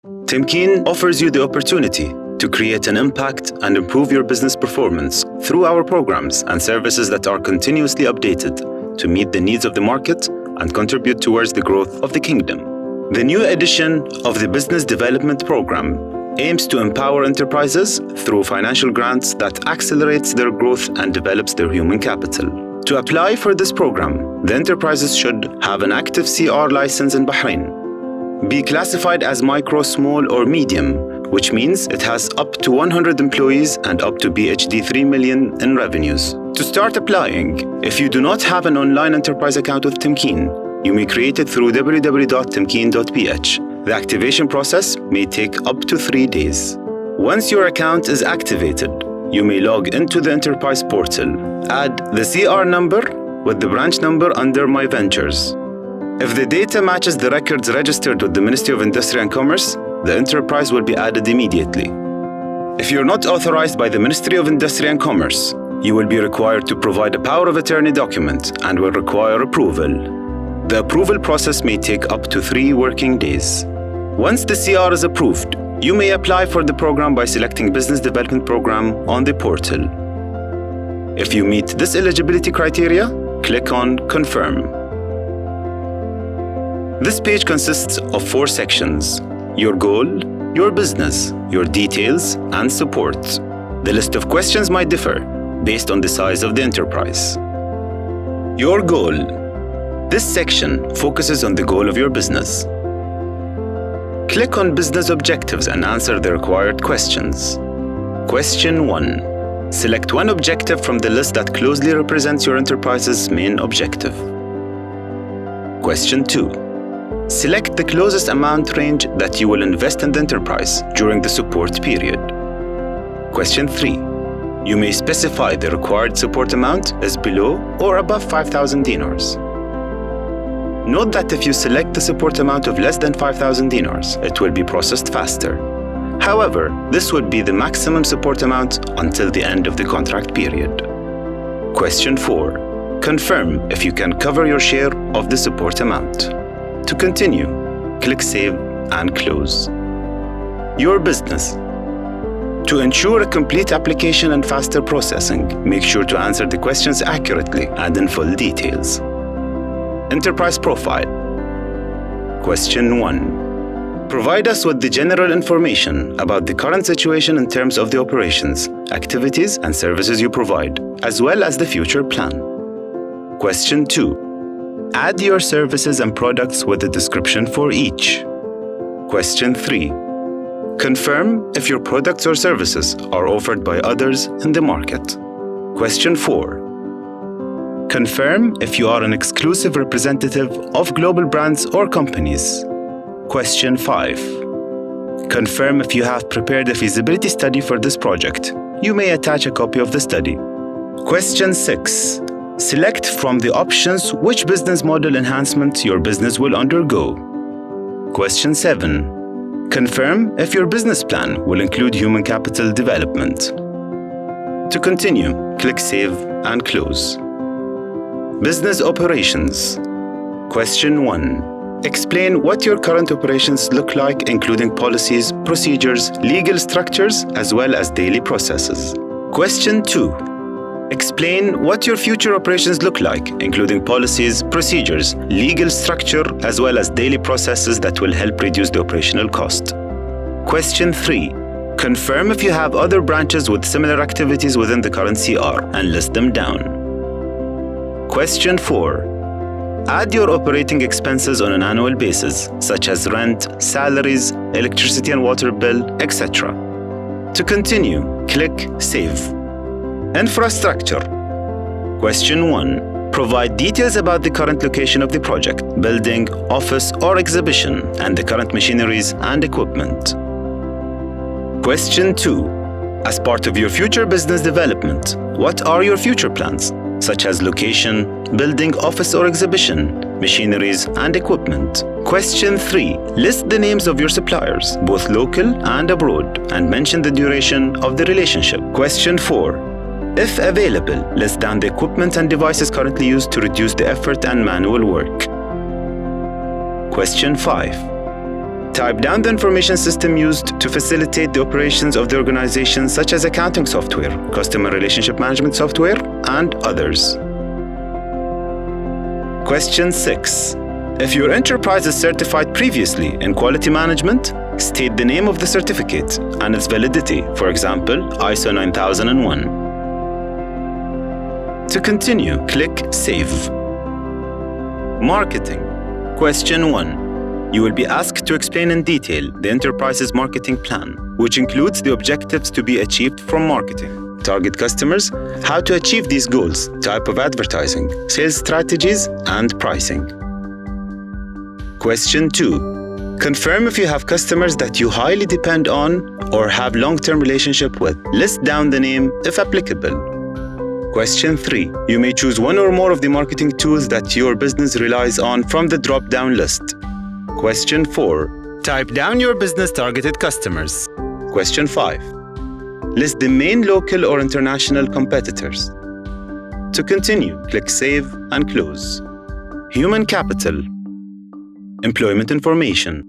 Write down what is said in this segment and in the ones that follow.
Tamkeen offers you the opportunity to create an impact and improve your business performance through our programs and services that are continuously updated to meet the needs of the market and contribute towards the growth of the kingdom. The new edition of the Business Development Program aims to empower enterprises through financial grants that accelerates their growth and develops their human capital. To apply for this program, the enterprises should have an active CR license in Bahrain, be classified as micro, small, or medium, which means it has up to 100 employees and up to BHD 3 million in revenues. To start applying, if you do not have an online enterprise account with Tamkeen, you may create it through www.tamkeen.ph. The activation process may take up to 3 days. Once your account is activated, you may log into the enterprise portal. Add the CR number with the branch number under My Ventures. If the data matches the records registered with the Ministry of Industry and Commerce, the enterprise will be added immediately. If you're not authorized by the Ministry of Industry and Commerce, you will be required to provide a power of attorney document and will require approval. The approval process may take up to 3 working days. Once the CR is approved, you may apply for the program by selecting Business Development Program on the portal. If you meet this eligibility criteria, click on Confirm. This page consists of 4 sections: your goal, your business, your details, and support. The list of questions might differ based on the size of the enterprise. Your goal. This section focuses on the goal of your business. Click on Business Objectives and answer the required questions. Question 1. Select one objective from the list that closely represents your enterprise's main objective. Question 2. Select the closest amount range that you will invest in the enterprise during the support period. Question 3. You may specify the required support amount is below or above 5,000 dinars. Note that if you select the support amount of less than 5,000 dinars, it will be processed faster. However, this would be the maximum support amount until the end of the contract period. Question 4. Confirm if you can cover your share of the support amount. To continue, click Save and Close. Your business. To ensure a complete application and faster processing, make sure to answer the questions accurately and in full details. Enterprise Profile. Question 1. Provide us with the general information about the current situation in terms of the operations, activities, and services you provide, as well as the future plan. Question 2. Add your services and products with a description for each. Question 3. Confirm if your products or services are offered by others in the market. Question 4. Confirm if you are an exclusive representative of global brands or companies. Question 5. Confirm if you have prepared a feasibility study for this project. You may attach a copy of the study. Question 6. Select from the options which business model enhancement your business will undergo. Question 7. Confirm if your business plan will include human capital development. To continue, click Save and Close. Business Operations. Question 1. Explain what your current operations look like, including policies, procedures, legal structures, as well as daily processes. Question 2. Explain what your future operations look like, including policies, procedures, legal structure, as well as daily processes that will help reduce the operational cost. Question 3. Confirm if you have other branches with similar activities within the current CR and list them down. Question 4. Add your operating expenses on an annual basis, such as rent, salaries, electricity and water bill, etc. To continue, click Save. Infrastructure. Question 1. Provide details about the current location of the project, building, office, or exhibition, and the current machineries and equipment. Question 2. As part of your future business development, what are your future plans, such as location, building, office, or exhibition, machineries, and equipment? Question 3. List the names of your suppliers, both local and abroad, and mention the duration of the relationship. Question 4. If available, list down the equipment and devices currently used to reduce the effort and manual work. Question 5. Type down the information system used to facilitate the operations of the organization, such as accounting software, customer relationship management software, and others. Question 6. If your enterprise is certified previously in quality management, state the name of the certificate and its validity, for example, ISO 9001. To continue, click Save. Marketing. Question 1. You will be asked to explain in detail the enterprise's marketing plan, which includes the objectives to be achieved from marketing, target customers, how to achieve these goals, type of advertising, sales strategies, and pricing. Question 2. Confirm if you have customers that you highly depend on or have long-term relationship with. List down the name if applicable. Question 3. You may choose one or more of the marketing tools that your business relies on from the drop-down list. Question 4. Type down your business targeted customers. Question 5. List the main local or international competitors. To continue, click Save and Close. Human capital. Employment information.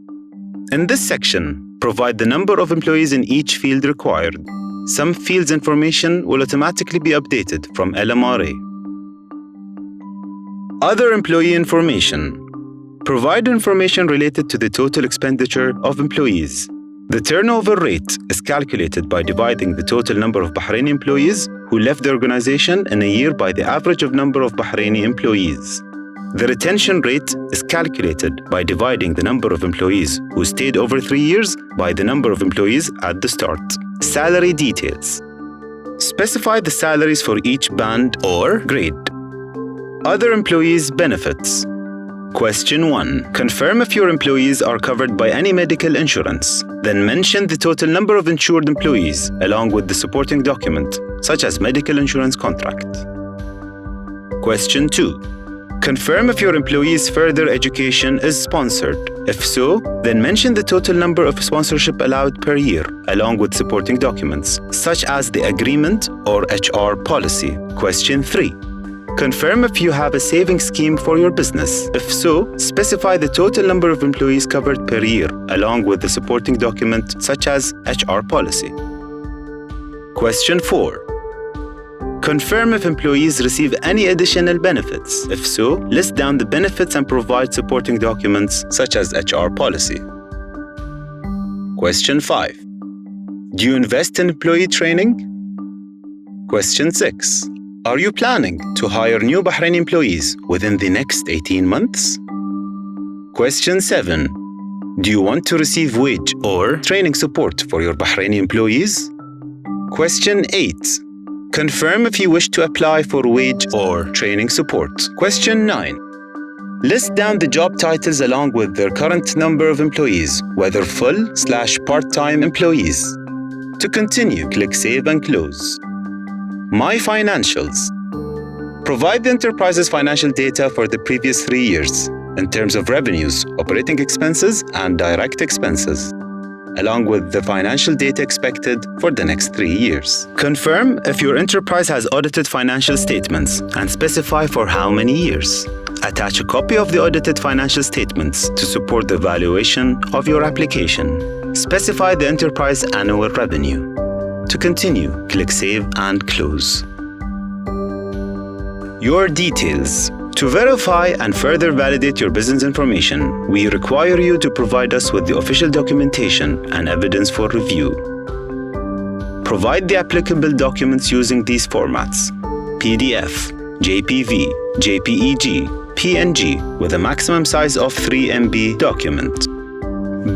In this section, provide the number of employees in each field required. Some fields information will automatically be updated from LMRA. Other employee information. Provide information related to the total expenditure of employees. The turnover rate is calculated by dividing the total number of Bahraini employees who left the organization in a year by the average of number of Bahraini employees. The retention rate is calculated by dividing the number of employees who stayed over 3 years by the number of employees at the start. Salary details. Specify the salaries for each band or grade. Other employees' benefits. Question 1. Confirm if your employees are covered by any medical insurance. Then mention the total number of insured employees along with the supporting document, such as medical insurance contract. Question 2. Confirm if your employees' further education is sponsored. If so, then mention the total number of sponsorship allowed per year, along with supporting documents, such as the agreement or HR policy. Question 3. Confirm if you have a savings scheme for your business. If so, specify the total number of employees covered per year, along with the supporting document, such as HR policy. Question 4. Confirm if employees receive any additional benefits. If so, list down the benefits and provide supporting documents such as HR policy. Question 5. Do you invest in employee training? Question 6. Are you planning to hire new Bahraini employees within the next 18 months? Question 7. Do you want to receive wage or training support for your Bahraini employees? Question 8. Confirm if you wish to apply for wage or training support. Question 9. List down the job titles along with their current number of employees, whether full/part-time employees. To continue, click Save and Close. My Financials. Provide the enterprise's financial data for the previous 3 years in terms of revenues, operating expenses, and direct expenses, along with the financial data expected for the next 3 years. Confirm if your enterprise has audited financial statements and specify for how many years. Attach a copy of the audited financial statements to support the valuation of your application. Specify the enterprise annual revenue. To continue, click Save and Close. Your details. To verify and further validate your business information, we require you to provide us with the official documentation and evidence for review. Provide the applicable documents using these formats: PDF, JPV, JPEG, PNG with a maximum size of 3 MB document.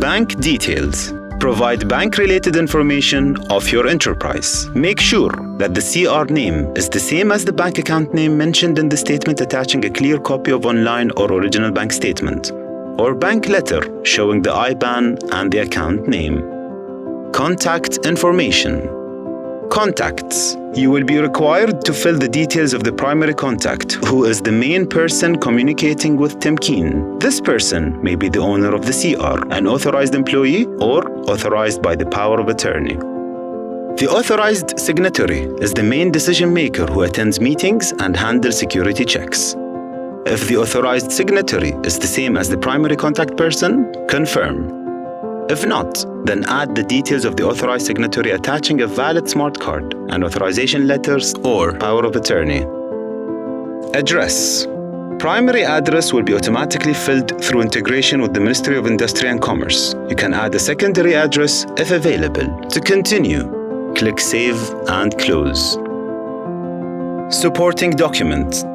Bank details. Provide bank-related information of your enterprise. Make sure that the CR name is the same as the bank account name mentioned in the statement, attaching a clear copy of online or original bank statement, or bank letter showing the IBAN and the account name. Contact information. Contacts. You will be required to fill the details of the primary contact, who is the main person communicating with Tamkeen. This person may be the owner of the CR, an authorized employee, or authorized by the power of attorney. The authorized signatory is the main decision maker who attends meetings and handles security checks. If the authorized signatory is the same as the primary contact person, confirm. If not, then add the details of the authorized signatory attaching a valid smart card and authorization letters or power of attorney. Address. Primary address will be automatically filled through integration with the Ministry of Industry and Commerce. You can add a secondary address if available. To continue, click Save and Close. Supporting documents.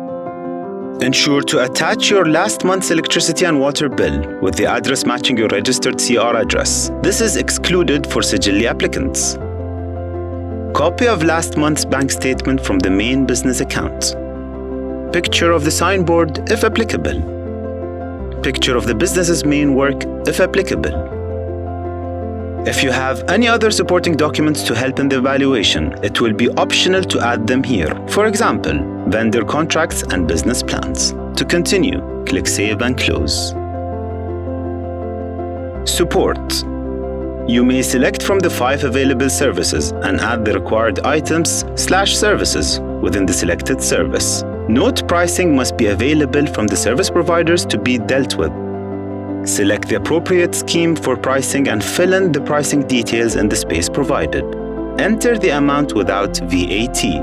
Ensure to attach your last month's electricity and water bill with the address matching your registered CR address. This is excluded for Sigilli applicants. Copy of last month's bank statement from the main business account. Picture of the signboard if applicable. Picture of the business's main work if applicable. If you have any other supporting documents to help in the evaluation, it will be optional to add them here. For example, vendor contracts and business plans. To continue, click Save and Close. Support. You may select from the 5 available services and add the required items/services within the selected service. Note pricing must be available from the service providers to be dealt with. Select the appropriate scheme for pricing and fill in the pricing details in the space provided. Enter the amount without VAT.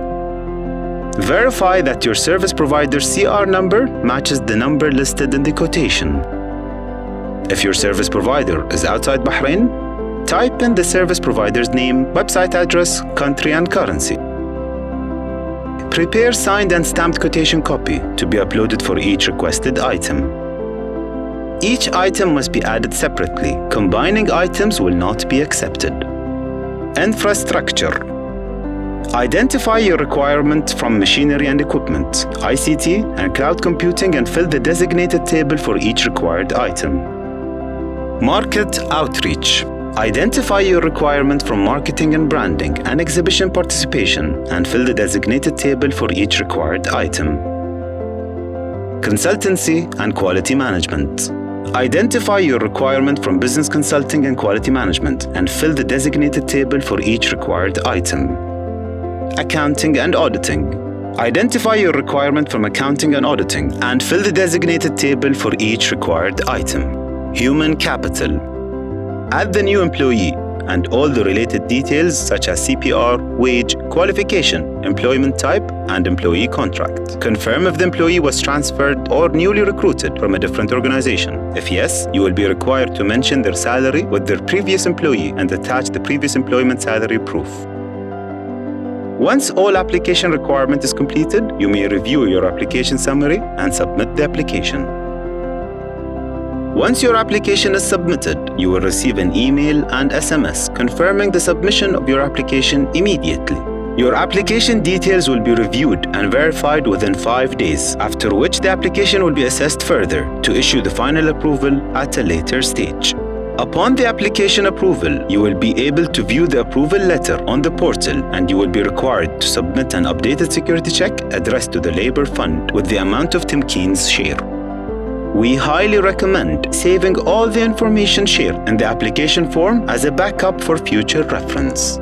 Verify that your service provider's CR number matches the number listed in the quotation. If your service provider is outside Bahrain, type in the service provider's name, website address, country, and currency. Prepare signed and stamped quotation copy to be uploaded for each requested item. Each item must be added separately. Combining items will not be accepted. Infrastructure. Identify your requirement from machinery and equipment, ICT, and cloud computing and fill the designated table for each required item. Market outreach. Identify your requirement from marketing and branding and exhibition participation and fill the designated table for each required item. Consultancy and quality management. Identify your requirement from business consulting and quality management and fill the designated table for each required item. Accounting and auditing. Identify your requirement from accounting and auditing and fill the designated table for each required item. Human capital. Add the new employee and all the related details such as CPR, wage, qualification, employment type, and employee contract. Confirm if the employee was transferred or newly recruited from a different organization. If yes, you will be required to mention their salary with their previous employee and attach the previous employment salary proof. Once all application requirement is completed, you may review your application summary and submit the application. Once your application is submitted, you will receive an email and SMS confirming the submission of your application immediately. Your application details will be reviewed and verified within 5 days, after which the application will be assessed further to issue the final approval at a later stage. Upon the application approval, you will be able to view the approval letter on the portal and you will be required to submit an updated security check addressed to the Labour Fund with the amount of Tamkeen's share. We highly recommend saving all the information shared in the application form as a backup for future reference.